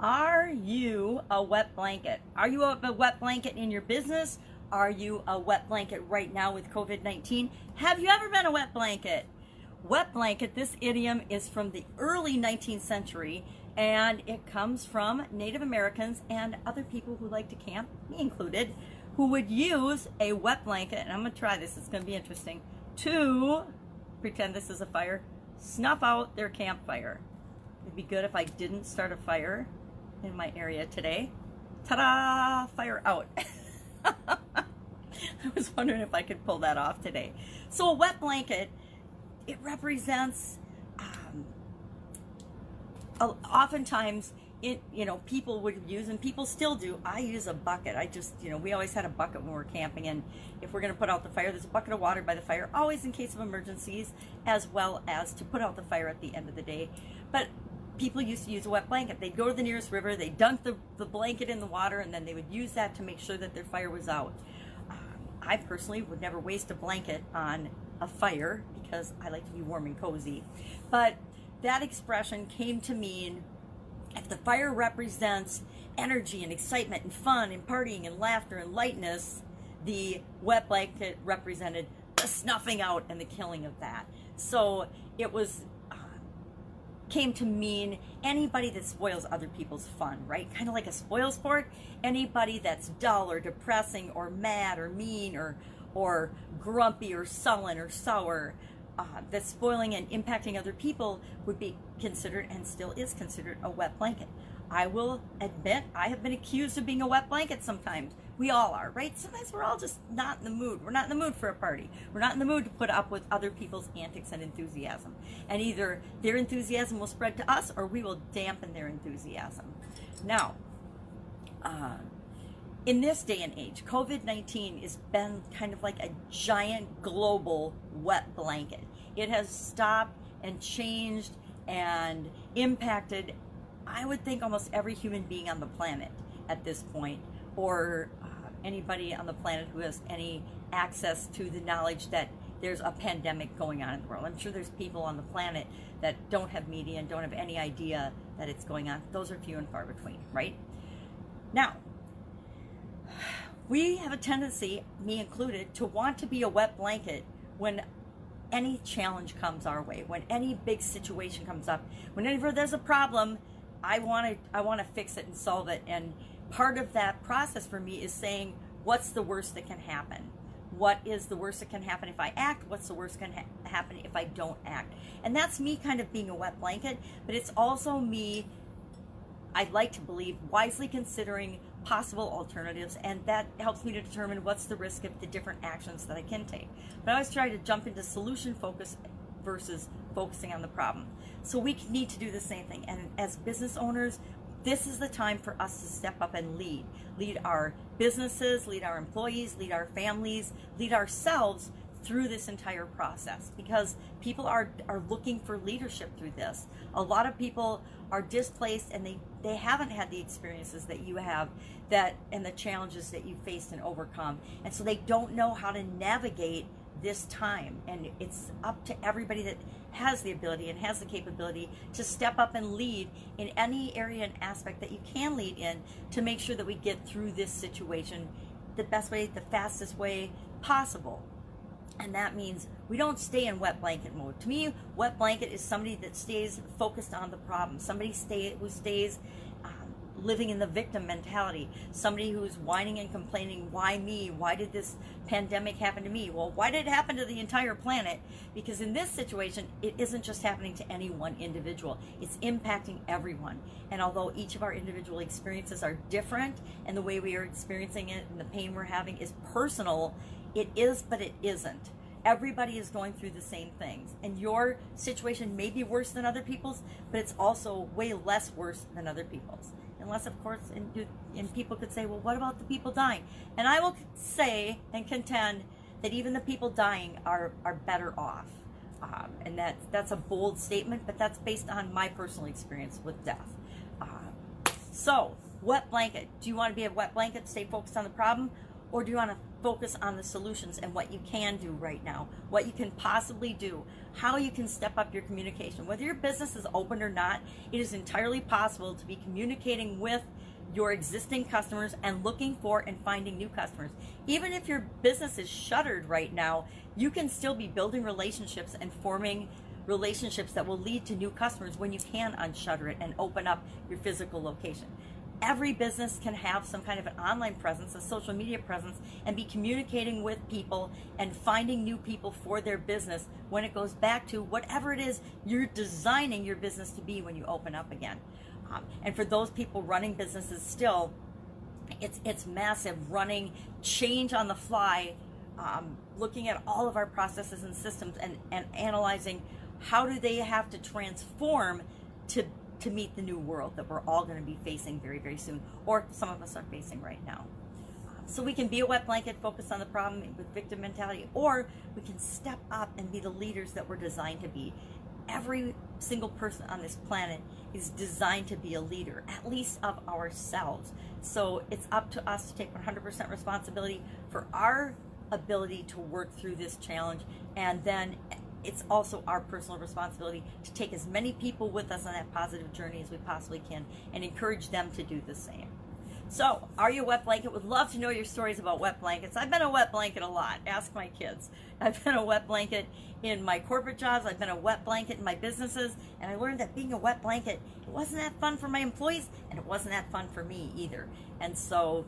Are you a wet blanket? Are you a wet blanket in your business? Are you a wet blanket right now with COVID-19? Have you ever been a wet blanket? Wet blanket, this idiom is from the early 19th century, and it comes from Native Americans and other people who like to camp, me included, who would use a wet blanket, and I'm going to try this, it's going to be interesting, to pretend this is a fire, snuff out their campfire. It'd be good if I didn't start a fire in my area today. Ta-da! Fire out. I was wondering if I could pull that off today. So a wet blanket, it represents, oftentimes, people would use, and people still do, I use a bucket. We always had a bucket when we were camping, and if we're going to put out the fire, there's a bucket of water by the fire, always in case of emergencies, as well as to put out the fire at the end of the day. But people used to use a wet blanket. They'd go to the nearest river, they'd dunk the blanket in the water, and then they would use that to make sure that their fire was out. I personally would never waste a blanket on a fire because I like to be warm and cozy. But that expression came to mean if the fire represents energy and excitement and fun and partying and laughter and lightness, the wet blanket represented the snuffing out and the killing of that. So it came to mean anybody that spoils other people's fun, right? Kind of like a spoil sport. Anybody that's dull or depressing or mad or mean or grumpy or sullen or sour, that's spoiling and impacting other people would be considered, and still is considered, a wet blanket. I will admit I have been accused of being a wet blanket sometimes. We all are, right? Sometimes we're all just not in the mood. We're not in the mood for a party. We're not in the mood to put up with other people's antics and enthusiasm. And either their enthusiasm will spread to us, or we will dampen their enthusiasm. Now, in this day and age, COVID-19 has been kind of like a giant global wet blanket. It has stopped and changed and impacted, I would think, almost every human being on the planet at this point, or anybody on the planet who has any access to the knowledge that there's a pandemic going on in the world. I'm sure there's people on the planet that don't have media and don't have any idea that it's going on. Those are few and far between, right? Now, we have a tendency, me included, to want to be a wet blanket when any challenge comes our way, when any big situation comes up, whenever there's a problem, I want to fix it and solve it. And part of that process for me is saying, what's the worst that can happen? What is the worst that can happen if I act? What's the worst that can happen if I don't act? And that's me kind of being a wet blanket, but it's also me, I'd like to believe, wisely considering possible alternatives, and that helps me to determine what's the risk of the different actions that I can take. But I always try to jump into solution focus versus focusing on the problem. So we need to do the same thing. And as business owners, this is the time for us to step up and lead. Lead our businesses, lead our employees, lead our families, lead ourselves through this entire process, because people are looking for leadership through this. A lot of people are displaced, and they haven't had the experiences that you have, and the challenges that you faced and overcome, and so they don't know how to navigate this time. And it's up to everybody that has the ability and has the capability to step up and lead in any area and aspect that you can lead in, to make sure that we get through this situation the best way, the fastest way possible. And that means we don't stay in wet blanket mode. To me, wet blanket is somebody that stays focused on the problem, somebody who stays living in the victim mentality, somebody who's whining and complaining, why me? Why did this pandemic happen to me? Well, why did it happen to the entire planet? Because in this situation, it isn't just happening to any one individual. It's impacting everyone. And although each of our individual experiences are different, and the way we are experiencing it and the pain we're having is personal, it is, but it isn't. Everybody is going through the same things. And your situation may be worse than other people's, but it's also way less worse than other people's. Unless, of course, and people could say, well, what about the people dying? And I will say and contend that even the people dying are better off. And that's a bold statement, but that's based on my personal experience with death. So, wet blanket. Do you want to be a wet blanket, stay focused on the problem? Or do you want to focus on the solutions and what you can do right now, what you can possibly do, how you can step up your communication. Whether your business is open or not, it is entirely possible to be communicating with your existing customers and looking for and finding new customers. Even if your business is shuttered right now, you can still be building relationships and forming relationships that will lead to new customers when you can unshutter it and open up your physical location. Every business can have some kind of an online presence, a social media presence, and be communicating with people and finding new people for their business when it goes back to whatever it is you're designing your business to be when you open up again. And for those people running businesses still, it's massive, running change on the fly, looking at all of our processes and systems and analyzing how do they have to transform to meet the new world that we're all going to be facing very, very soon, or some of us are facing right now. So we can be a wet blanket, focus on the problem with victim mentality, or we can step up and be the leaders that we're designed to be. Every single person on this planet is designed to be a leader, at least of ourselves. So it's up to us to take 100% responsibility for our ability to work through this challenge, and then it's also our personal responsibility to take as many people with us on that positive journey as we possibly can and encourage them to do the same. So, are you a wet blanket? Would love to know your stories about wet blankets. I've been a wet blanket a lot. Ask my kids. I've been a wet blanket in my corporate jobs. I've been a wet blanket in my businesses. And I learned that being a wet blanket, it wasn't that fun for my employees, and it wasn't that fun for me either. And so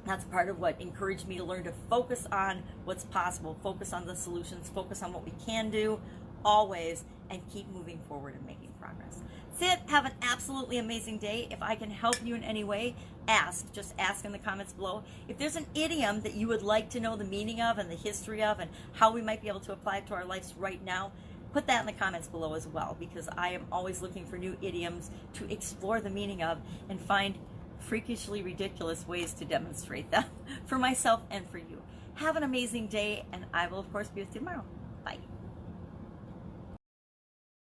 that's part of what encouraged me to learn to focus on what's possible, focus on the solutions, focus on what we can do always, and keep moving forward and making progress. That's it. Have an absolutely amazing day. If I can help you in any way, ask. Just ask in the comments below. If there's an idiom that you would like to know the meaning of and the history of and how we might be able to apply it to our lives right now, put that in the comments below as well, because I am always looking for new idioms to explore the meaning of and find freakishly ridiculous ways to demonstrate them for myself and for you. Have an amazing day, and I will, of course, be with you tomorrow. Bye.